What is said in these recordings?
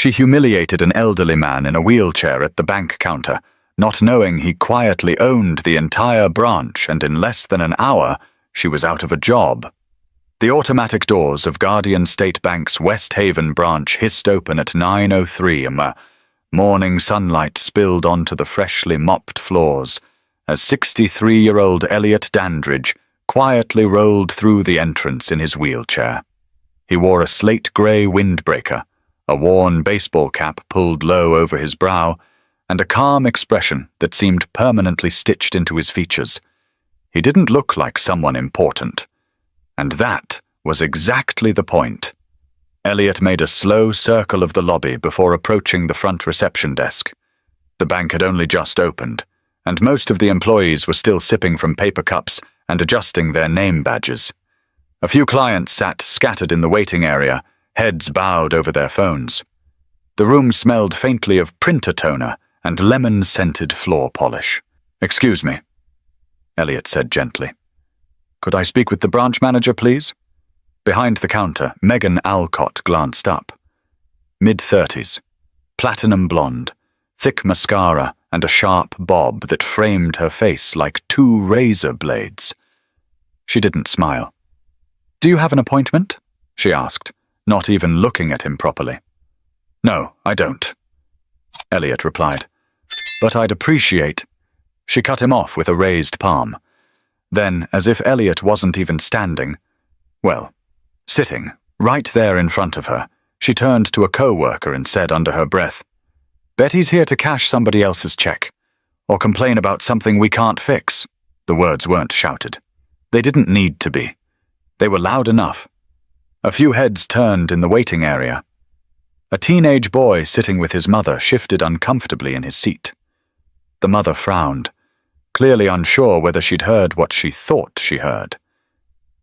She humiliated an elderly man in a wheelchair at the bank counter, not knowing he quietly owned the entire branch, and in less than an hour, she was out of a job. The automatic doors of Guardian State Bank's West Haven branch hissed open at 9:03 and morning sunlight spilled onto the freshly mopped floors as 63-year-old Elliot Dandridge quietly rolled through the entrance in his wheelchair. He wore a slate-grey windbreaker, a worn baseball cap pulled low over his brow, and a calm expression that seemed permanently stitched into his features. He didn't look like someone important. And that was exactly the point. Elliot made a slow circle of the lobby before approaching the front reception desk. The bank had only just opened, and most of the employees were still sipping from paper cups and adjusting their name badges. A few clients sat scattered in the waiting area, heads bowed over their phones. The room smelled faintly of printer toner and lemon-scented floor polish. "Excuse me," Elliot said gently. "Could I speak with the branch manager, please?" Behind the counter, Megan Alcott glanced up. Mid-30s, platinum blonde, thick mascara and a sharp bob that framed her face like two razor blades. She didn't smile. "Do you have an appointment?" she asked, not even looking at him properly. "No, I don't," Elliot replied. "But I'd appreciate—" She cut him off with a raised palm. Then, as if Elliot wasn't even standing, sitting, right there in front of her, she turned to a co-worker and said under her breath, "Betty's here to cash somebody else's check, or complain about something we can't fix." The words weren't shouted. They didn't need to be. They were loud enough. A few heads turned in the waiting area. A teenage boy sitting with his mother shifted uncomfortably in his seat. The mother frowned, clearly unsure whether she'd heard what she thought she heard.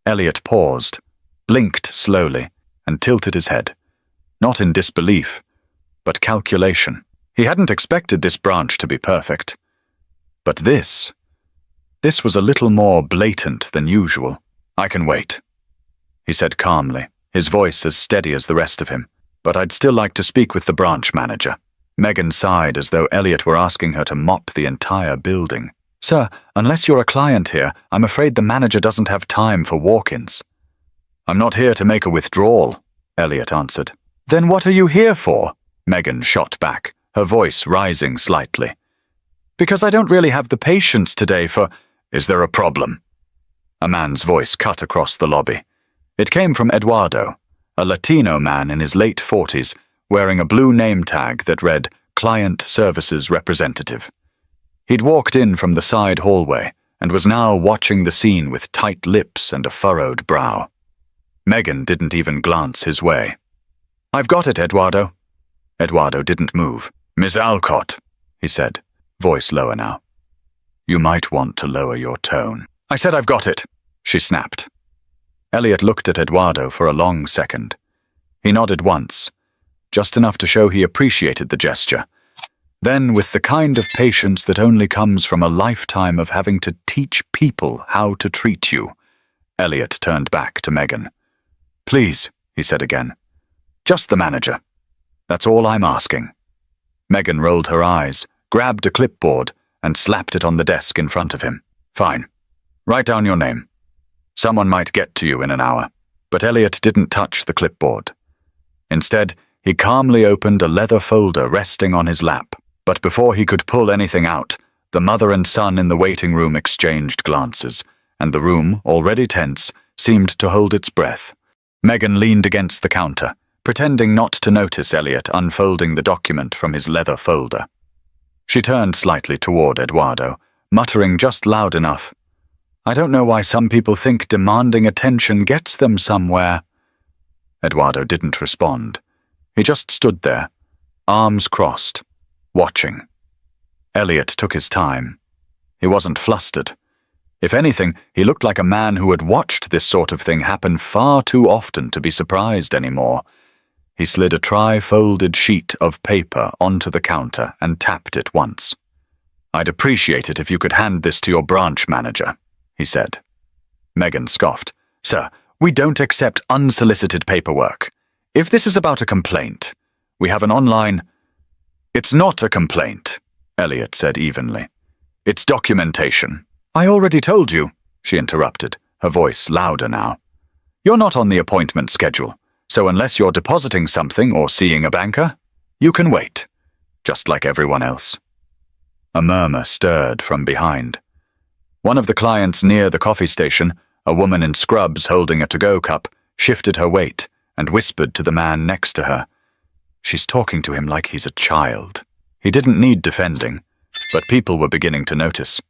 Elliot paused, blinked slowly, and tilted his head, not in disbelief, but calculation. He hadn't expected this branch to be perfect. But this was a little more blatant than usual. "I can wait," he said calmly, his voice as steady as the rest of him. "But I'd still like to speak with the branch manager." Megan sighed as though Elliot were asking her to mop the entire building. "Sir, unless you're a client here, I'm afraid the manager doesn't have time for walk-ins." "I'm not here to make a withdrawal," Elliot answered. "Then what are you here for?" Megan shot back, her voice rising slightly. "Because I don't really have the patience today for—" "Is there a problem?" A man's voice cut across the lobby. It came from Eduardo, a Latino man in his late 40s, wearing a blue name tag that read Client Services Representative. He'd walked in from the side hallway and was now watching the scene with tight lips and a furrowed brow. Megan didn't even glance his way. "I've got it, Eduardo." Eduardo didn't move. "Miss Alcott," he said, voice lower now. "You might want to lower your tone." "I said I've got it," she snapped. Elliot looked at Eduardo for a long second. He nodded once, just enough to show he appreciated the gesture. Then, with the kind of patience that only comes from a lifetime of having to teach people how to treat you, Elliot turned back to Megan. "Please," he said again. "Just the manager. That's all I'm asking." Megan rolled her eyes, grabbed a clipboard, and slapped it on the desk in front of him. "Fine. Write down your name. Someone might get to you in an hour." But Elliot didn't touch the clipboard. Instead, he calmly opened a leather folder resting on his lap. But before he could pull anything out, the mother and son in the waiting room exchanged glances, and the room, already tense, seemed to hold its breath. Megan leaned against the counter, pretending not to notice Elliot unfolding the document from his leather folder. She turned slightly toward Eduardo, muttering just loud enough, "I don't know why some people think demanding attention gets them somewhere." Eduardo didn't respond. He just stood there, arms crossed, watching. Elliot took his time. He wasn't flustered. If anything, he looked like a man who had watched this sort of thing happen far too often to be surprised anymore. He slid a tri-folded sheet of paper onto the counter and tapped it once. "I'd appreciate it if you could hand this to your branch manager," he said. Megan scoffed. "Sir, we don't accept unsolicited paperwork. If this is about a complaint, We have an online—" "It's not a complaint," Elliot said evenly. "It's documentation." "I already told you," she interrupted, her voice louder now. "You're not on the appointment schedule, so unless you're depositing something or seeing a banker, you can wait, just like everyone else." A murmur stirred from behind. One of the clients near the coffee station, a woman in scrubs holding a to-go cup, shifted her weight and whispered to the man next to her. "She's talking to him like he's a child." He didn't need defending, but people were beginning to notice.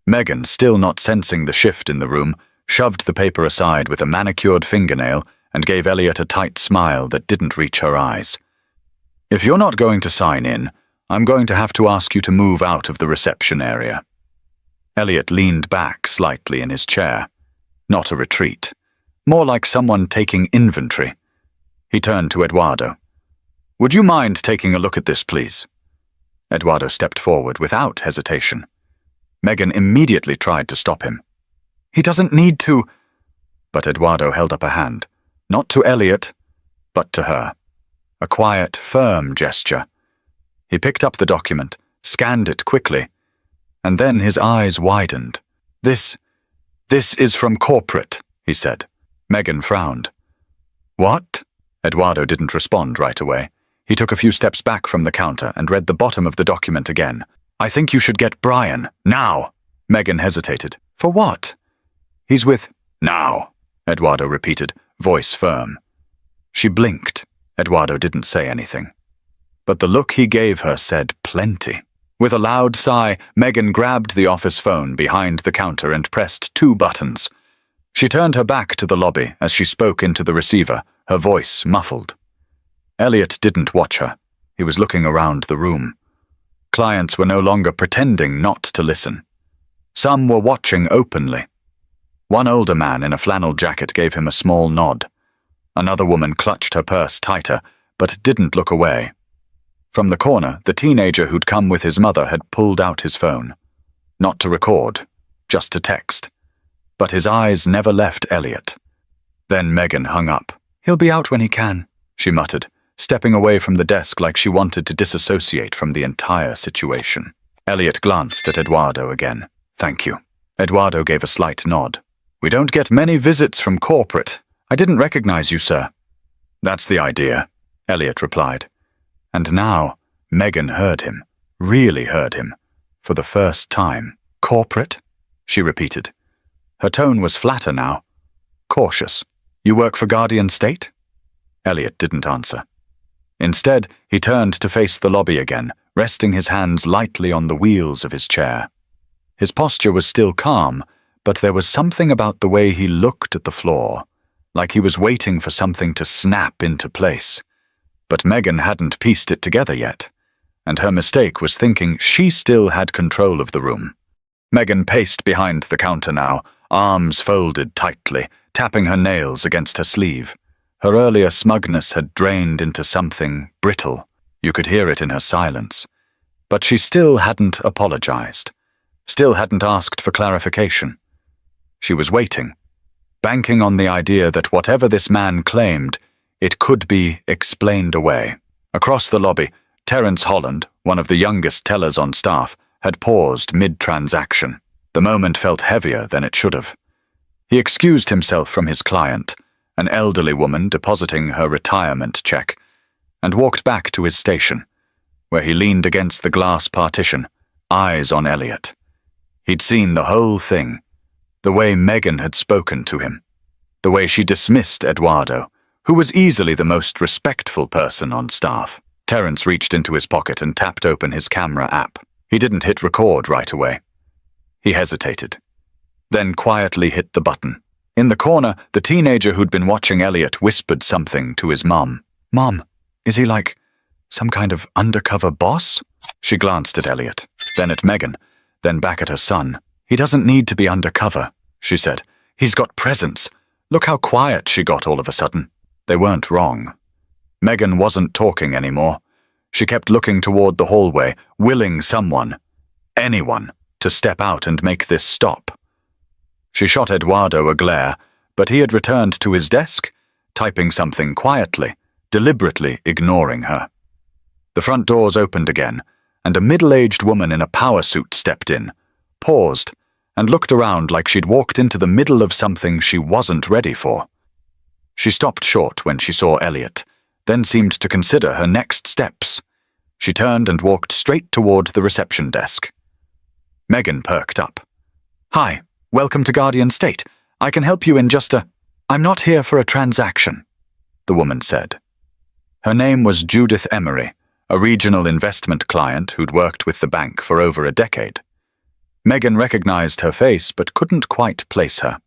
Megan, still not sensing the shift in the room, shoved the paper aside with a manicured fingernail and gave Elliot a tight smile that didn't reach her eyes. "If you're not going to sign in, I'm going to have to ask you to move out of the reception area." Elliot leaned back slightly in his chair. Not a retreat. More like someone taking inventory. He turned to Eduardo. "Would you mind taking a look at this, please?" Eduardo stepped forward without hesitation. Megan immediately tried to stop him. "He doesn't need to—" But Eduardo held up a hand, not to Elliot, but to her. A quiet, firm gesture. He picked up the document, scanned it quickly, and then his eyes widened. This is from corporate," he said. Megan frowned. "What?" Eduardo didn't respond right away. He took a few steps back from the counter and read the bottom of the document again. "I think you should get Brian, now." Megan hesitated. "For what?" "He's with—" "Now," Eduardo repeated, voice firm. She blinked. Eduardo didn't say anything. But the look he gave her said plenty. With a loud sigh, Megan grabbed the office phone behind the counter and pressed 2 buttons. She turned her back to the lobby as she spoke into the receiver, her voice muffled. Elliot didn't watch her. He was looking around the room. Clients were no longer pretending not to listen. Some were watching openly. One older man in a flannel jacket gave him a small nod. Another woman clutched her purse tighter, but didn't look away. From the corner, the teenager who'd come with his mother had pulled out his phone. Not to record, just to text. But his eyes never left Elliot. Then Megan hung up. "He'll be out when he can," she muttered, stepping away from the desk like she wanted to disassociate from the entire situation. Elliot glanced at Eduardo again. "Thank you." Eduardo gave a slight nod. "We don't get many visits from corporate. I didn't recognize you, sir." "That's the idea," Elliot replied. And now, Megan heard him, really heard him, for the first time. "Corporate?" she repeated. Her tone was flatter now, cautious. "You work for Guardian State?" Elliot didn't answer. Instead, he turned to face the lobby again, resting his hands lightly on the wheels of his chair. His posture was still calm, but there was something about the way he looked at the floor, like he was waiting for something to snap into place. But Megan hadn't pieced it together yet, and her mistake was thinking she still had control of the room. Megan paced behind the counter now, arms folded tightly, tapping her nails against her sleeve. Her earlier smugness had drained into something brittle. You could hear it in her silence. But she still hadn't apologized, still hadn't asked for clarification. She was waiting, banking on the idea that whatever this man claimed, it could be explained away. Across the lobby, Terence Holland, one of the youngest tellers on staff, had paused mid-transaction. The moment felt heavier than it should have. He excused himself from his client, an elderly woman depositing her retirement check, and walked back to his station, where he leaned against the glass partition, eyes on Elliot. He'd seen the whole thing, the way Megan had spoken to him, the way she dismissed Eduardo, who was easily the most respectful person on staff. Terence reached into his pocket and tapped open his camera app. He didn't hit record right away. He hesitated, then quietly hit the button. In the corner, the teenager who'd been watching Elliot whispered something to his mom. "Mom, is he like some kind of undercover boss?" She glanced at Elliot, then at Megan, then back at her son. "He doesn't need to be undercover," she said. "He's got presence. Look how quiet she got all of a sudden." They weren't wrong. Megan wasn't talking anymore. She kept looking toward the hallway, willing someone, anyone, to step out and make this stop. She shot Eduardo a glare, but he had returned to his desk, typing something quietly, deliberately ignoring her. The front doors opened again, and a middle-aged woman in a power suit stepped in, paused, and looked around like she'd walked into the middle of something she wasn't ready for. She stopped short when she saw Elliot, then seemed to consider her next steps. She turned and walked straight toward the reception desk. Megan perked up. "Hi, welcome to Guardian State. I can help you in just a—" "I'm not here for a transaction," the woman said. Her name was Judith Emery, a regional investment client who'd worked with the bank for over a decade. Megan recognized her face but couldn't quite place her.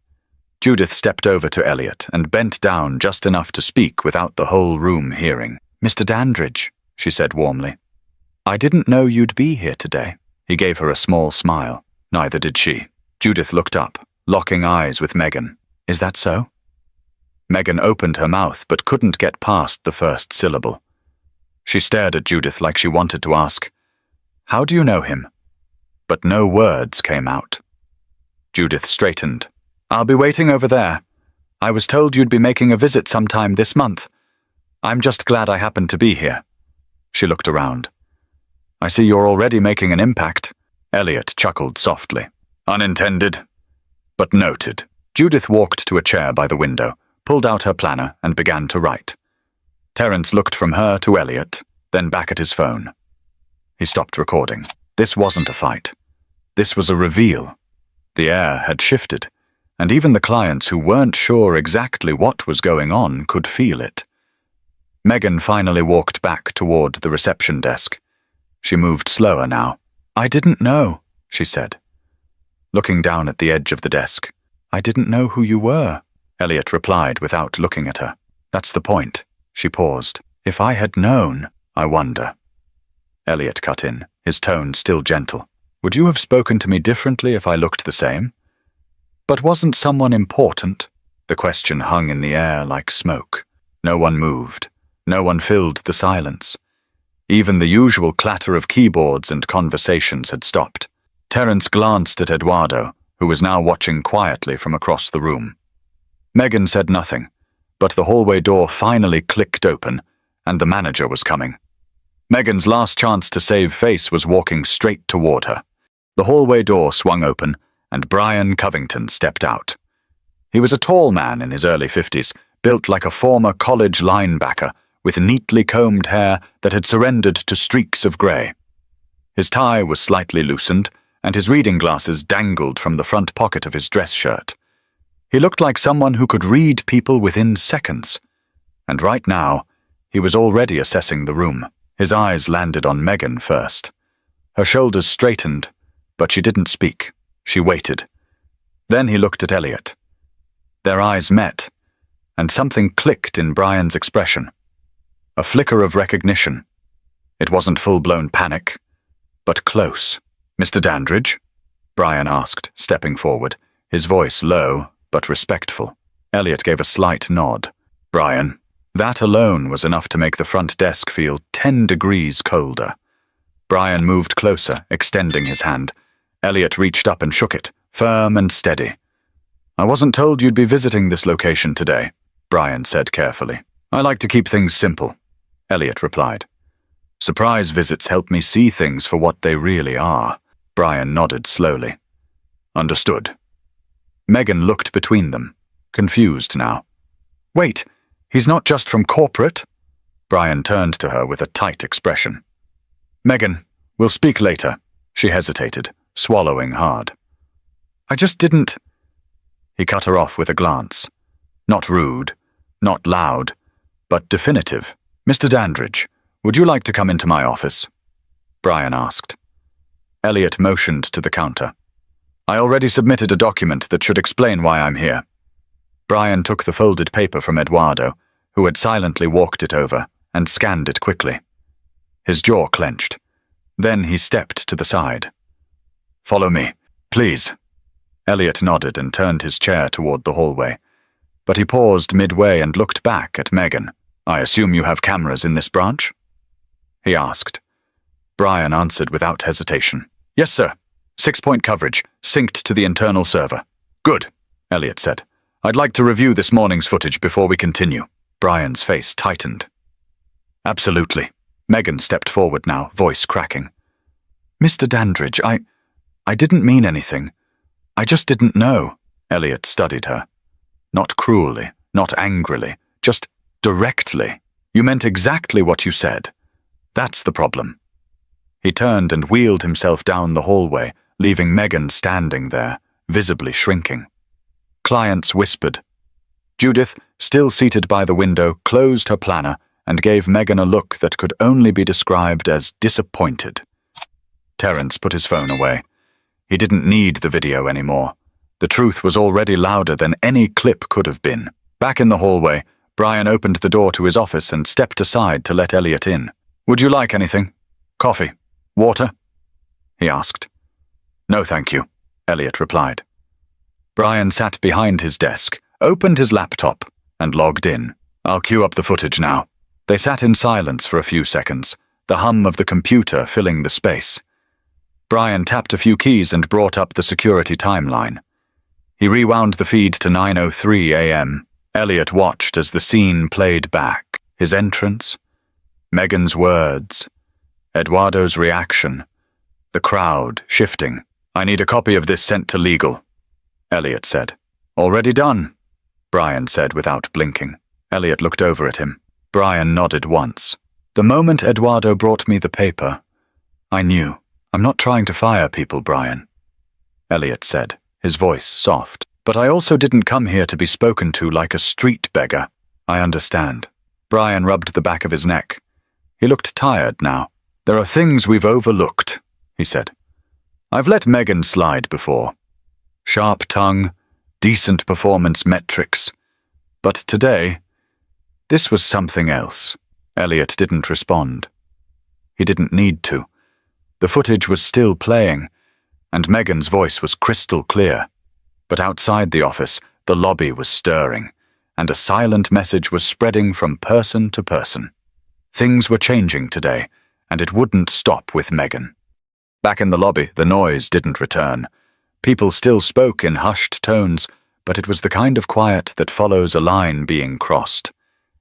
Judith stepped over to Elliot and bent down just enough to speak without the whole room hearing. "Mr. Dandridge," she said warmly. "I didn't know you'd be here today." He gave her a small smile. Neither did she. Judith looked up, locking eyes with Megan. "Is that so?" Megan opened her mouth but couldn't get past the first syllable. She stared at Judith like she wanted to ask, "How do you know him?" But no words came out. Judith straightened. "I'll be waiting over there. I was told you'd be making a visit sometime this month. I'm just glad I happened to be here." She looked around. "I see you're already making an impact." Elliot chuckled softly. "Unintended, but noted." Judith walked to a chair by the window, pulled out her planner, and began to write. Terence looked from her to Elliot, then back at his phone. He stopped recording. This wasn't a fight. This was a reveal. The air had shifted, and even the clients who weren't sure exactly what was going on could feel it. Megan finally walked back toward the reception desk. She moved slower now. "I didn't know," she said. Looking down at the edge of the desk. "I didn't know who you were," Elliot replied without looking at her. "That's the point." She paused. "If I had known, I wonder." Elliot cut in, his tone still gentle. "Would you have spoken to me differently if I looked the same?" "But wasn't someone important?" The question hung in the air like smoke. No one moved. No one filled the silence. Even the usual clatter of keyboards and conversations had stopped. Terence glanced at Eduardo, who was now watching quietly from across the room. Megan said nothing, but the hallway door finally clicked open, and the manager was coming. Megan's last chance to save face was walking straight toward her. The hallway door swung open, and Brian Covington stepped out. He was a tall man in his early 50s, built like a former college linebacker, with neatly combed hair that had surrendered to streaks of grey. His tie was slightly loosened, and his reading glasses dangled from the front pocket of his dress shirt. He looked like someone who could read people within seconds. And right now, he was already assessing the room. His eyes landed on Megan first. Her shoulders straightened, but she didn't speak. She waited. Then he looked at Elliot. Their eyes met, and something clicked in Brian's expression. A flicker of recognition. It wasn't full-blown panic, but close. "Mr. Dandridge?" Brian asked, stepping forward, his voice low but respectful. Elliot gave a slight nod. "Brian." That alone was enough to make the front desk feel 10 degrees colder. Brian moved closer, extending his hand. Elliot reached up and shook it, firm and steady. "I wasn't told you'd be visiting this location today," Brian said carefully. "I like to keep things simple," Elliot replied. "Surprise visits help me see things for what they really are." Brian nodded slowly. "Understood." Megan looked between them, confused now. "Wait, he's not just from corporate?" Brian turned to her with a tight expression. "Megan, we'll speak later." She hesitated, swallowing hard. "I just didn't—" He cut her off with a glance. Not rude, not loud, but definitive. "Mr. Dandridge, would you like to come into my office?" Brian asked. Elliot motioned to the counter. "I already submitted a document that should explain why I'm here." Brian took the folded paper from Eduardo, who had silently walked it over, and scanned it quickly. His jaw clenched. Then he stepped to the side. "Follow me, please." Elliot nodded and turned his chair toward the hallway, but he paused midway and looked back at Megan. "I assume you have cameras in this branch?" he asked. Brian answered without hesitation. "Yes, sir. 6-point coverage, synced to the internal server." "Good," Elliot said. "I'd like to review this morning's footage before we continue." Brian's face tightened. "Absolutely." Megan stepped forward now, voice cracking. "Mr. Dandridge, I didn't mean anything. I just didn't know." Elliot studied her. Not cruelly, not angrily, just directly. "You meant exactly what you said. That's the problem." He turned and wheeled himself down the hallway, leaving Megan standing there, visibly shrinking. Clients whispered. Judith, still seated by the window, closed her planner and gave Megan a look that could only be described as disappointed. Terence put his phone away. He didn't need the video anymore. The truth was already louder than any clip could have been. Back in the hallway, Brian opened the door to his office and stepped aside to let Elliot in. "Would you like anything? Coffee? Water?" he asked. "No, thank you," Elliot replied. Brian sat behind his desk, opened his laptop, and logged in. "I'll cue up the footage now." They sat in silence for a few seconds, the hum of the computer filling the space. Brian tapped a few keys and brought up the security timeline. He rewound the feed to 9:03 a.m. Elliot watched as the scene played back. His entrance, Megan's words, Eduardo's reaction, the crowd shifting. "I need a copy of this sent to legal," Elliot said. "Already done," Brian said without blinking. Elliot looked over at him. Brian nodded once. "The moment Eduardo brought me the paper, I knew. I'm not trying to fire people, Brian," Elliot said, his voice soft. "But I also didn't come here to be spoken to like a street beggar." "I understand." Brian rubbed the back of his neck. He looked tired now. "There are things we've overlooked," he said. "I've let Megan slide before. Sharp tongue, decent performance metrics. But today, this was something else." Elliot didn't respond. He didn't need to. The footage was still playing, and Megan's voice was crystal clear. But outside the office, the lobby was stirring, and a silent message was spreading from person to person. Things were changing today, and it wouldn't stop with Megan. Back in the lobby, the noise didn't return. People still spoke in hushed tones, but it was the kind of quiet that follows a line being crossed.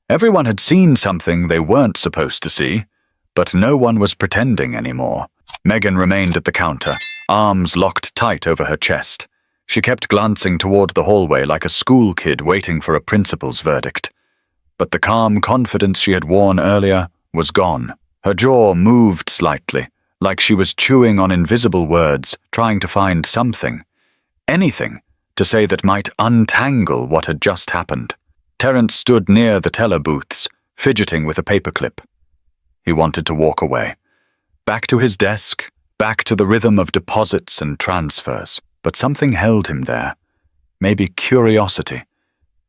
Everyone had seen something they weren't supposed to see, but no one was pretending anymore. Megan remained at the counter, arms locked tight over her chest. She kept glancing toward the hallway like a school kid waiting for a principal's verdict. But the calm confidence she had worn earlier was gone. Her jaw moved slightly, like she was chewing on invisible words, trying to find something, anything, to say that might untangle what had just happened. Terence stood near the teller booths, fidgeting with a paperclip. He wanted to walk away. Back to his desk, back to the rhythm of deposits and transfers. But something held him there. Maybe curiosity.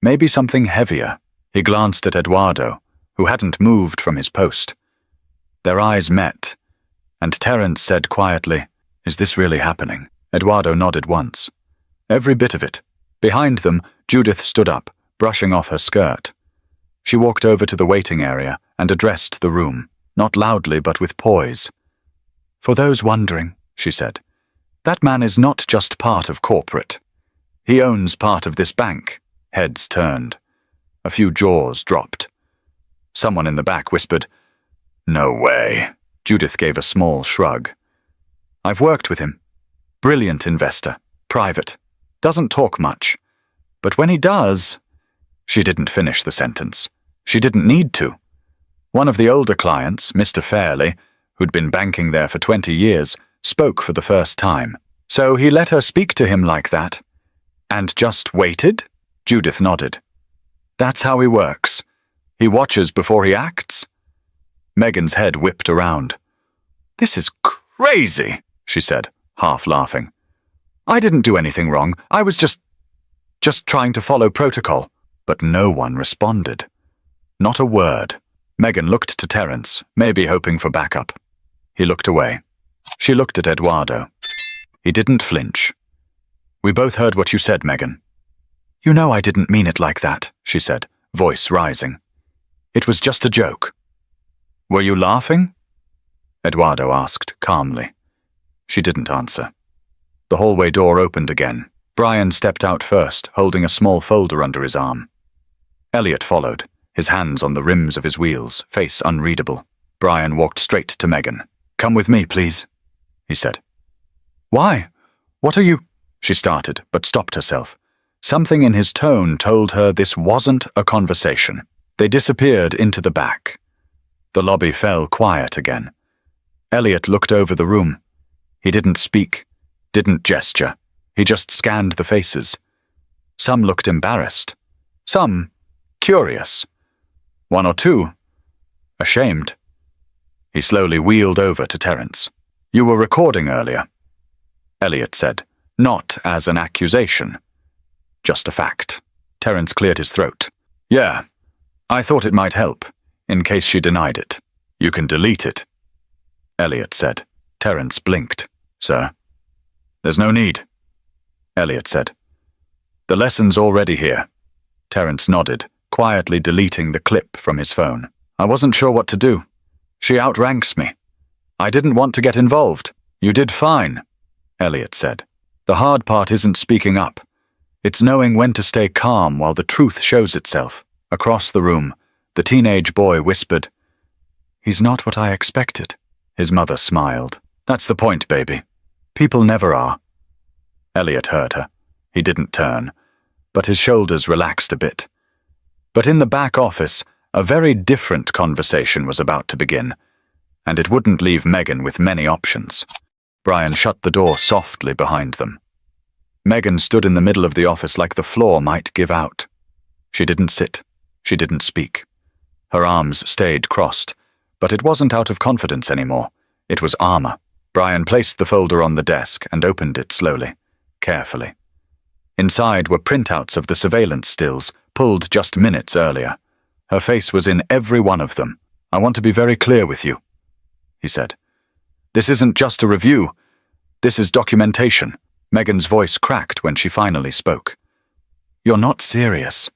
Maybe something heavier. He glanced at Eduardo, who hadn't moved from his post. Their eyes met, and Terence said quietly, "Is this really happening?" Eduardo nodded once. Every bit of it. Behind them, Judith stood up, brushing off her skirt. She walked over to the waiting area and addressed the room, not loudly but with poise. "For those wondering," she said, "that man is not just part of corporate. He owns part of this bank." Heads turned. A few jaws dropped. Someone in the back whispered, "No way." Judith gave a small shrug. "I've worked with him. Brilliant investor. Private. Doesn't talk much. But when he does—" She didn't finish the sentence. She didn't need to. One of the older clients, Mr. Fairley, who'd been banking there for 20 years, spoke for the first time. "So he let her speak to him like that? And just waited?" Judith nodded. "That's how he works. He watches before he acts?" Megan's head whipped around. "This is crazy," she said, half laughing. "I didn't do anything wrong. I was just trying to follow protocol." But no one responded. Not a word. Megan looked to Terence, maybe hoping for backup. He looked away. She looked at Eduardo. He didn't flinch. "We both heard what you said, Megan." "You know I didn't mean it like that," she said, voice rising. "It was just a joke." "Were you laughing?" Eduardo asked, calmly. She didn't answer. The hallway door opened again. Brian stepped out first, holding a small folder under his arm. Elliot followed, his hands on the rims of his wheels, face unreadable. Brian walked straight to Megan. "Come with me, please," he said. "Why? What are you—" she started, but stopped herself. Something in his tone told her this wasn't a conversation. They disappeared into the back. The lobby fell quiet again. Elliot looked over the room. He didn't speak, didn't gesture. He just scanned the faces. Some looked embarrassed. Some curious. One or two ashamed. He slowly wheeled over to Terence. "You were recording earlier," Elliot said, not as an accusation. Just a fact. Terence cleared his throat. "Yeah, I thought it might help, in case she denied it. You can delete it," Elliot said. Terence blinked. "Sir?" "There's no need," Elliot said. "The lesson's already here." Terence nodded, quietly deleting the clip from his phone. "I wasn't sure what to do. She outranks me. I didn't want to get involved." "You did fine," Elliot said. "The hard part isn't speaking up. It's knowing when to stay calm while the truth shows itself." Across the room, the teenage boy whispered, "He's not what I expected." His mother smiled. "That's the point, baby. People never are." Elliot heard her. He didn't turn, but his shoulders relaxed a bit. But in the back office, a very different conversation was about to begin, and it wouldn't leave Megan with many options. Brian shut the door softly behind them. Megan stood in the middle of the office like the floor might give out. She didn't sit. She didn't speak. Her arms stayed crossed, but it wasn't out of confidence anymore. It was armor. Brian placed the folder on the desk and opened it slowly, carefully. Inside were printouts of the surveillance stills, pulled just minutes earlier. Her face was in every one of them. "I want to be very clear with you," he said. "This isn't just a review. This is documentation." Megan's voice cracked when she finally spoke. "You're not serious."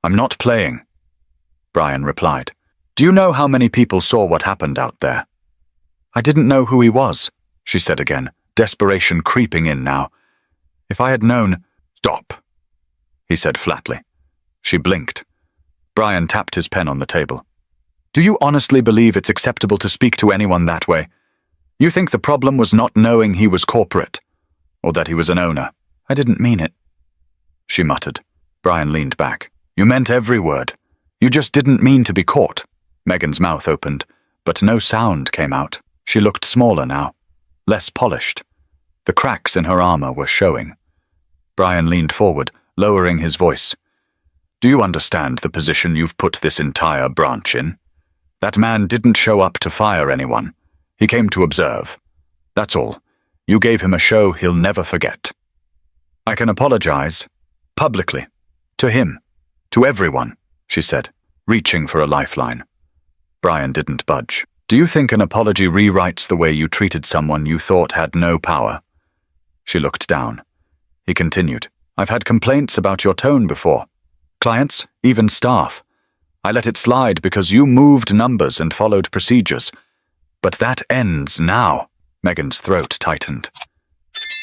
"I'm not playing," Brian replied. "Do you know how many people saw what happened out there?" "I didn't know who he was," she said again, desperation creeping in now. "If I had known—" "Stop," he said flatly. She blinked. Brian tapped his pen on the table. "Do you honestly believe it's acceptable to speak to anyone that way? You think the problem was not knowing he was corporate, or that he was an owner?" "I didn't mean it," she muttered. Brian leaned back. "You meant every word. You just didn't mean to be caught." Megan's mouth opened, but no sound came out. She looked smaller now, less polished. The cracks in her armor were showing. Brian leaned forward, lowering his voice. "Do you understand the position you've put this entire branch in? That man didn't show up to fire anyone. He came to observe. That's all. You gave him a show he'll never forget. I can apologize, publicly, to him, to everyone," she said, reaching for a lifeline. Brian didn't budge. "Do you think an apology rewrites the way you treated someone you thought had no power?" She looked down. He continued, "I've had complaints about your tone before. Clients, even staff. I let it slide because you moved numbers and followed procedures. But that ends now." Megan's throat tightened.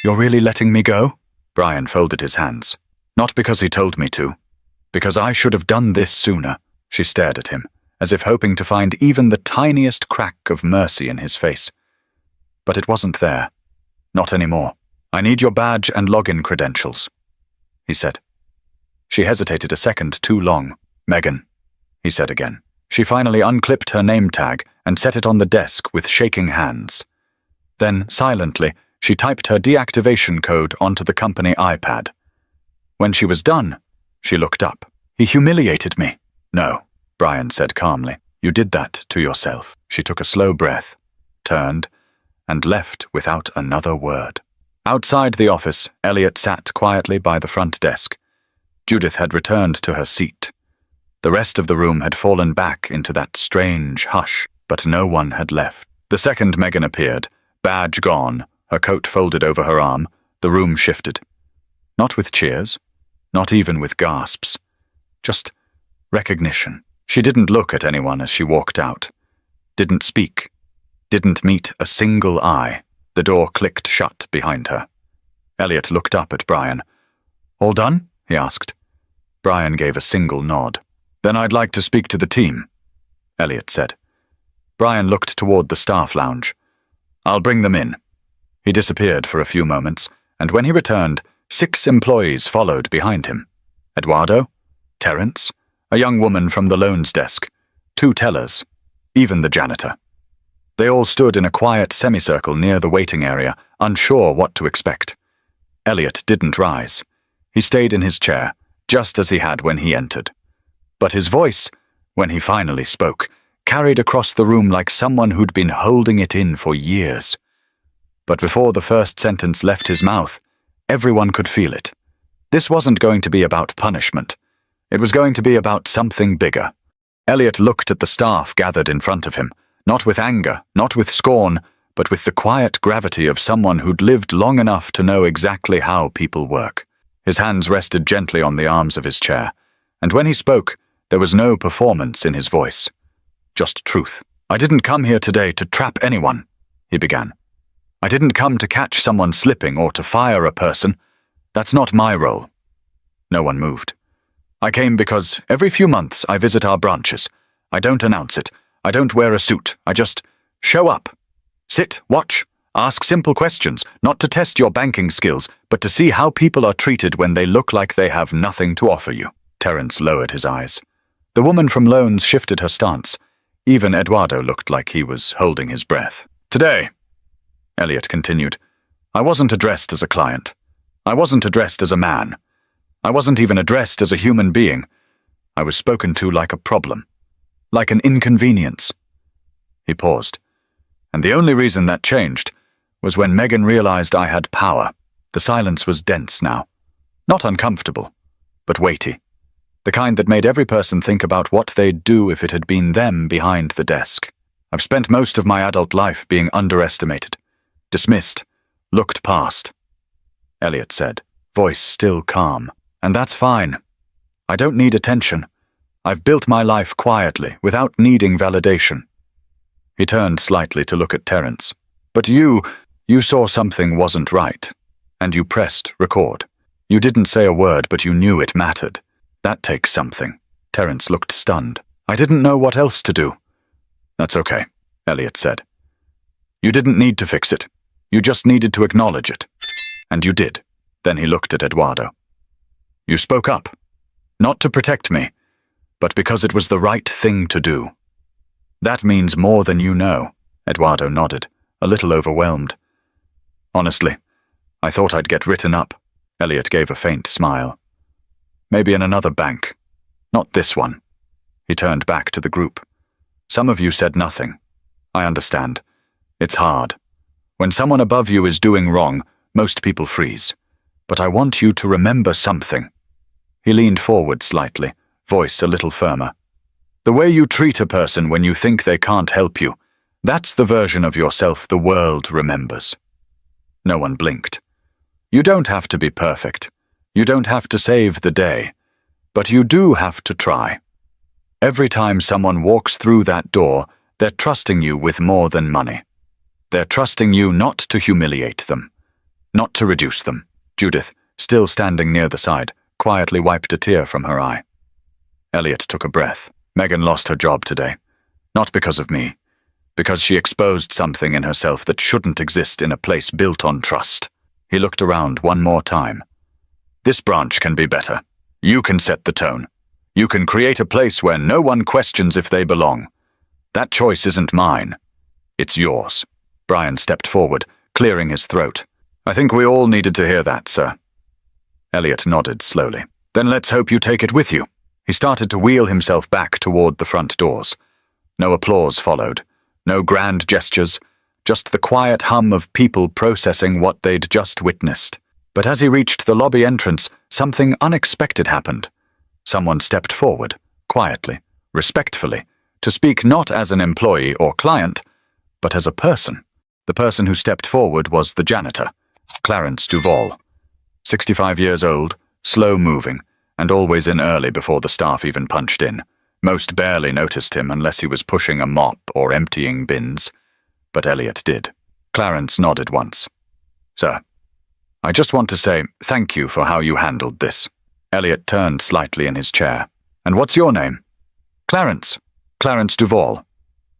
"You're really letting me go?" Brian folded his hands. "Not because he told me to. Because I should have done this sooner." She stared at him, as if hoping to find even the tiniest crack of mercy in his face. But it wasn't there. Not anymore. "I need your badge and login credentials," he said. She hesitated a second too long. "Megan," he said again. She finally unclipped her name tag and set it on the desk with shaking hands. Then, silently, she typed her deactivation code onto the company iPad. When she was done, she looked up. "He humiliated me." "No," Brian said calmly. "You did that to yourself." She took a slow breath, turned, and left without another word. Outside the office, Elliot sat quietly by the front desk. Judith had returned to her seat. The rest of the room had fallen back into that strange hush, but no one had left. The second Megan appeared, badge gone, her coat folded over her arm, the room shifted. Not with cheers, not even with gasps. Just recognition. She didn't look at anyone as she walked out. Didn't speak. Didn't meet a single eye. The door clicked shut behind her. Elliot looked up at Brian. "All done?" he asked. Brian gave a single nod. "Then I'd like to speak to the team," Elliot said. Brian looked toward the staff lounge. "I'll bring them in." He disappeared for a few moments, and when he returned, 6 employees followed behind him. Eduardo, Terence, a young woman from the loans desk, 2 tellers, even the janitor. They all stood in a quiet semicircle near the waiting area, unsure what to expect. Elliot didn't rise. He stayed in his chair, just as he had when he entered. But his voice, when he finally spoke, carried across the room like someone who'd been holding it in for years. But before the first sentence left his mouth, everyone could feel it. This wasn't going to be about punishment. It was going to be about something bigger. Elliot looked at the staff gathered in front of him, not with anger, not with scorn, but with the quiet gravity of someone who'd lived long enough to know exactly how people work. His hands rested gently on the arms of his chair, and when he spoke, there was no performance in his voice. Just truth. "I didn't come here today to trap anyone," he began. "I didn't come to catch someone slipping or to fire a person. That's not my role." No one moved. "I came because every few months I visit our branches. I don't announce it. I don't wear a suit. I just show up. Sit, watch, ask simple questions, not to test your banking skills, but to see how people are treated when they look like they have nothing to offer you." Terence lowered his eyes. The woman from loans shifted her stance. Even Eduardo looked like he was holding his breath. "Today," Elliot continued, "I wasn't addressed as a client. I wasn't addressed as a man. I wasn't even addressed as a human being. I was spoken to like a problem, like an inconvenience." He paused. "And the only reason that changed was when Megan realized I had power." The silence was dense now. Not uncomfortable, but weighty. The kind that made every person think about what they'd do if it had been them behind the desk. "I've spent most of my adult life being underestimated, dismissed, looked past," Elliot said, voice still calm. "And that's fine. I don't need attention. I've built my life quietly, without needing validation." He turned slightly to look at Terence. "But you saw something wasn't right, and you pressed record. You didn't say a word, but you knew it mattered. That takes something." Terence looked stunned. "I didn't know what else to do." "That's okay," Elliot said. "You didn't need to fix it. You just needed to acknowledge it. And you did." Then he looked at Eduardo. "You spoke up. Not to protect me, but because it was the right thing to do. That means more than you know." Eduardo nodded, a little overwhelmed. "Honestly, I thought I'd get written up." Elliot gave a faint smile. "Maybe in another bank. Not this one." He turned back to the group. "Some of you said nothing. I understand. It's hard. When someone above you is doing wrong, most people freeze. But I want you to remember something." He leaned forward slightly, voice a little firmer. "The way you treat a person when you think they can't help you, that's the version of yourself the world remembers." No one blinked. "You don't have to be perfect. You don't have to save the day. But you do have to try. Every time someone walks through that door, they're trusting you with more than money. They're trusting you not to humiliate them, not to reduce them." Judith, still standing near the side, quietly wiped a tear from her eye. Elliot took a breath. "Megan lost her job today. Not because of me. Because she exposed something in herself that shouldn't exist in a place built on trust." He looked around one more time. "This branch can be better. You can set the tone. You can create a place where no one questions if they belong. That choice isn't mine. It's yours." Brian stepped forward, clearing his throat. "I think we all needed to hear that, sir." Elliot nodded slowly. "Then let's hope you take it with you." He started to wheel himself back toward the front doors. No applause followed. No grand gestures. Just the quiet hum of people processing what they'd just witnessed. But as he reached the lobby entrance, something unexpected happened. Someone stepped forward, quietly, respectfully, to speak not as an employee or client, but as a person. The person who stepped forward was the janitor, Clarence Duval. 65 years old, slow-moving, and always in early before the staff even punched in. Most barely noticed him unless he was pushing a mop or emptying bins. But Elliot did. Clarence nodded once. "Sir, I just want to say thank you for how you handled this." Elliot turned slightly in his chair. "And what's your name?" "Clarence. Clarence Duval."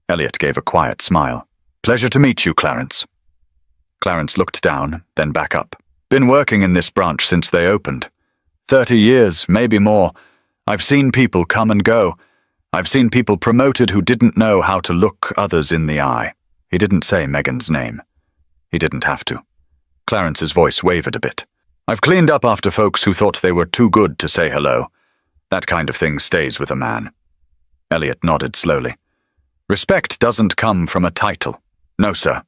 Elliot gave a quiet smile. "Pleasure to meet you, Clarence." Clarence looked down, then back up. "Been working in this branch since they opened. 30 years, maybe more. I've seen people come and go. I've seen people promoted who didn't know how to look others in the eye." He didn't say Megan's name. He didn't have to. Clarence's voice wavered a bit. "I've cleaned up after folks who thought they were too good to say hello. That kind of thing stays with a man." Elliot nodded slowly. "Respect doesn't come from a title." "No, sir,"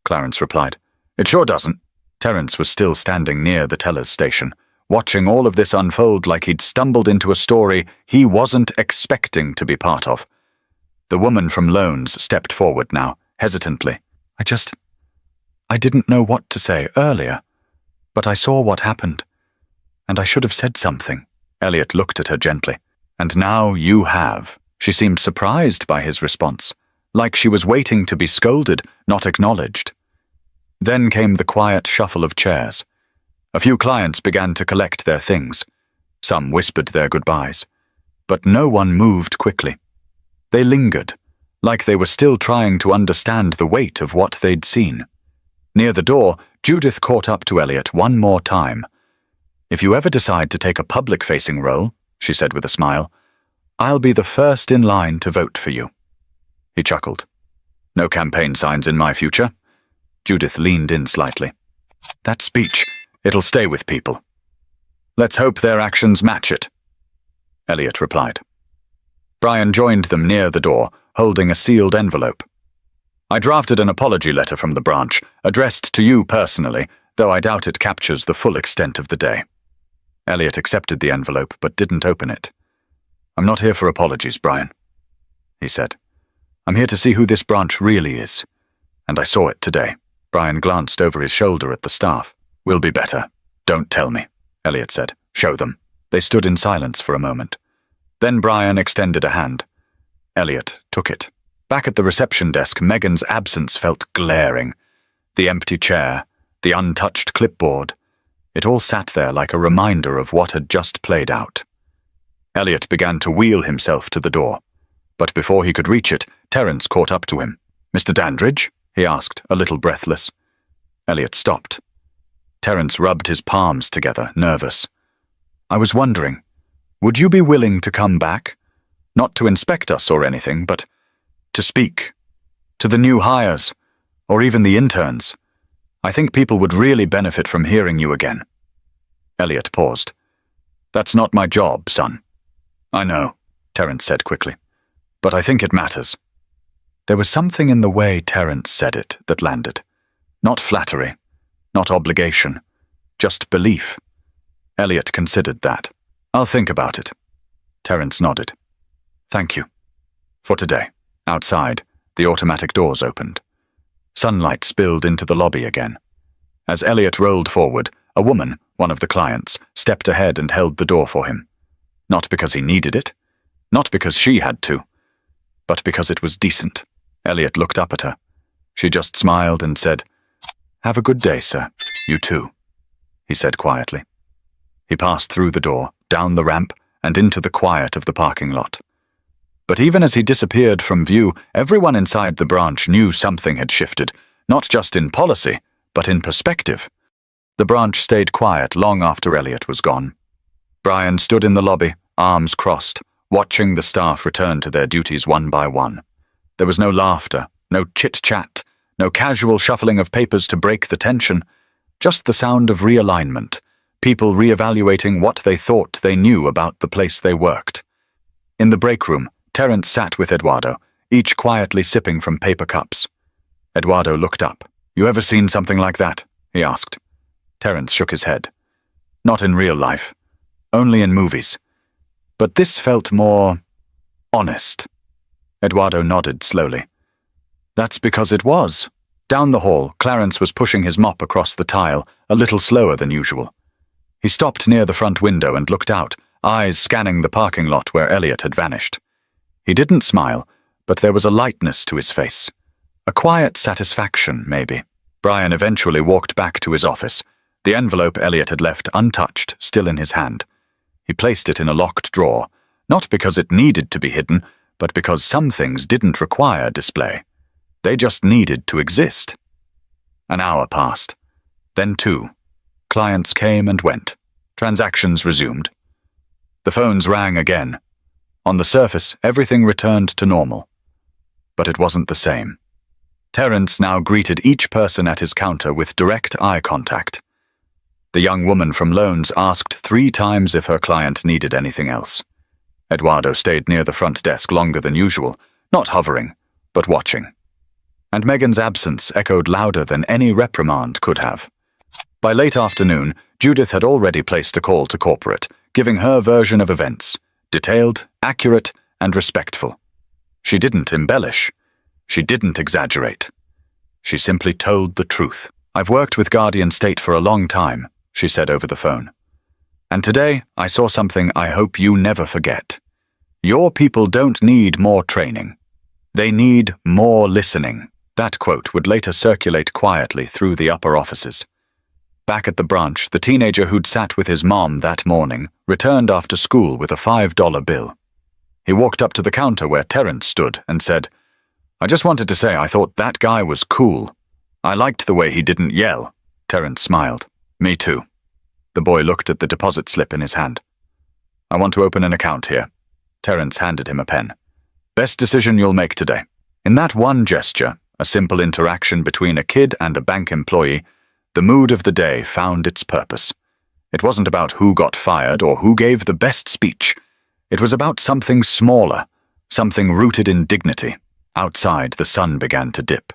Clarence replied. "It sure doesn't." Terence was still standing near the teller's station, watching all of this unfold like he'd stumbled into a story he wasn't expecting to be part of. The woman from Loans stepped forward now, hesitantly. I didn't know what to say earlier, but I saw what happened, and I should have said something." Elliot looked at her gently. "And now you have." She seemed surprised by his response, like she was waiting to be scolded, not acknowledged. Then came the quiet shuffle of chairs. A few clients began to collect their things. Some whispered their goodbyes, but no one moved quickly. They lingered, like they were still trying to understand the weight of what they'd seen. Near the door, Judith caught up to Elliot one more time. "If you ever decide to take a public-facing role," she said with a smile, "I'll be the first in line to vote for you." He chuckled. "No campaign signs in my future." Judith leaned in slightly. "That speech, it'll stay with people. Let's hope their actions match it," Elliot replied. Brian joined them near the door, holding a sealed envelope. "I drafted an apology letter from the branch, addressed to you personally, though I doubt it captures the full extent of the day." Elliot accepted the envelope, but didn't open it. "I'm not here for apologies, Brian," he said. "I'm here to see who this branch really is. And I saw it today." Brian glanced over his shoulder at the staff. "We'll be better. Don't tell me," Elliot said. "Show them." They stood in silence for a moment. Then Brian extended a hand. Elliot took it. Back at the reception desk, Megan's absence felt glaring. The empty chair, the untouched clipboard. It all sat there like a reminder of what had just played out. Elliot began to wheel himself to the door. But before he could reach it, Terence caught up to him. "Mr. Dandridge?" he asked, a little breathless. Elliot stopped. Terence rubbed his palms together, nervous. "I was wondering, would you be willing to come back? Not to inspect us or anything, but to speak. To the new hires, or even the interns. I think people would really benefit from hearing you again." Elliot paused. "That's not my job, son." "I know," Terence said quickly. "But I think it matters." There was something in the way Terence said it that landed. Not flattery, not obligation, just belief. Elliot considered that. "I'll think about it." Terence nodded. "Thank you." For today. Outside, the automatic doors opened. Sunlight spilled into the lobby again. As Elliot rolled forward, a woman, one of the clients, stepped ahead and held the door for him. Not because he needed it, not because she had to, but because it was decent. Elliot looked up at her. She just smiled and said, "Have a good day, sir. You too," he said quietly. He passed through the door, down the ramp, and into the quiet of the parking lot. But even as he disappeared from view, everyone inside the branch knew something had shifted, not just in policy, but in perspective. The branch stayed quiet long after Elliot was gone. Brian stood in the lobby, arms crossed, watching the staff return to their duties one by one. There was no laughter, no chit-chat, no casual shuffling of papers to break the tension, just the sound of realignment, people reevaluating what they thought they knew about the place they worked. In the break room, Terence sat with Eduardo, each quietly sipping from paper cups. Eduardo looked up. "You ever seen something like that?" he asked. Terence shook his head. "Not in real life. Only in movies. But this felt more honest." Eduardo nodded slowly. "That's because it was." Down the hall, Clarence was pushing his mop across the tile, a little slower than usual. He stopped near the front window and looked out, eyes scanning the parking lot where Elliot had vanished. He didn't smile, but there was a lightness to his face. A quiet satisfaction, maybe. Brian eventually walked back to his office, the envelope Elliot had left untouched, still in his hand. He placed it in a locked drawer, not because it needed to be hidden, but because some things didn't require display. They just needed to exist. An hour passed. Then 2. Clients came and went. Transactions resumed. The phones rang again. On the surface, everything returned to normal. But it wasn't the same. Terence now greeted each person at his counter with direct eye contact. The young woman from loans asked 3 times if her client needed anything else. Eduardo stayed near the front desk longer than usual, not hovering, but watching. And Megan's absence echoed louder than any reprimand could have. By late afternoon, Judith had already placed a call to corporate, giving her version of events, detailed, accurate, and respectful. She didn't embellish. She didn't exaggerate. She simply told the truth. "I've worked with Guardian State for a long time," she said over the phone. "And today I saw something I hope you never forget. Your people don't need more training. They need more listening." That quote would later circulate quietly through the upper offices. Back at the branch, the teenager who'd sat with his mom that morning returned after school with a $5 bill. He walked up to the counter where Terence stood and said, "I just wanted to say I thought that guy was cool. I liked the way he didn't yell." Terence smiled. "Me too." The boy looked at the deposit slip in his hand. "I want to open an account here." Terence handed him a pen. "Best decision you'll make today." In that one gesture, a simple interaction between a kid and a bank employee, the mood of the day found its purpose. It wasn't about who got fired or who gave the best speech. It was about something smaller, something rooted in dignity. Outside, the sun began to dip.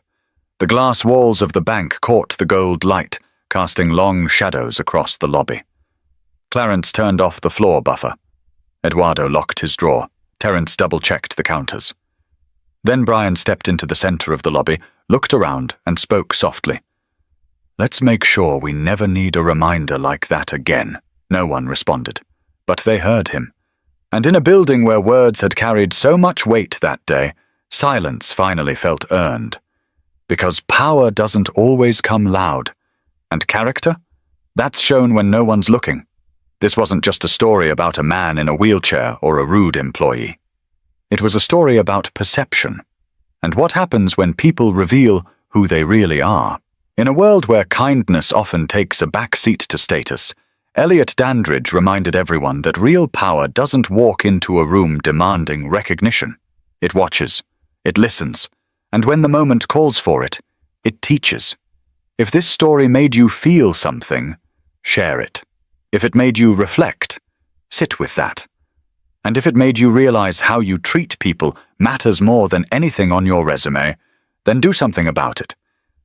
The glass walls of the bank caught the gold light, casting long shadows across the lobby. Clarence turned off the floor buffer. Eduardo locked his drawer. Terence double-checked the counters. Then Brian stepped into the center of the lobby, looked around, and spoke softly. "Let's make sure we never need a reminder like that again." No one responded, but they heard him. And in a building where words had carried so much weight that day, silence finally felt earned. Because power doesn't always come loud. And character? That's shown when no one's looking. This wasn't just a story about a man in a wheelchair or a rude employee. It was a story about perception, and what happens when people reveal who they really are. In a world where kindness often takes a back seat to status, Elliot Dandridge reminded everyone that real power doesn't walk into a room demanding recognition. It watches, it listens, and when the moment calls for it, it teaches. If this story made you feel something, share it. If it made you reflect, sit with that. And if it made you realize how you treat people matters more than anything on your resume, then do something about it.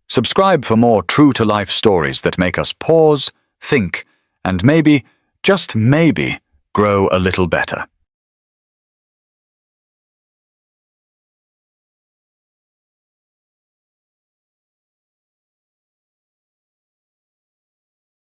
Subscribe for more true-to-life stories that make us pause, think, and maybe, just maybe, grow a little better.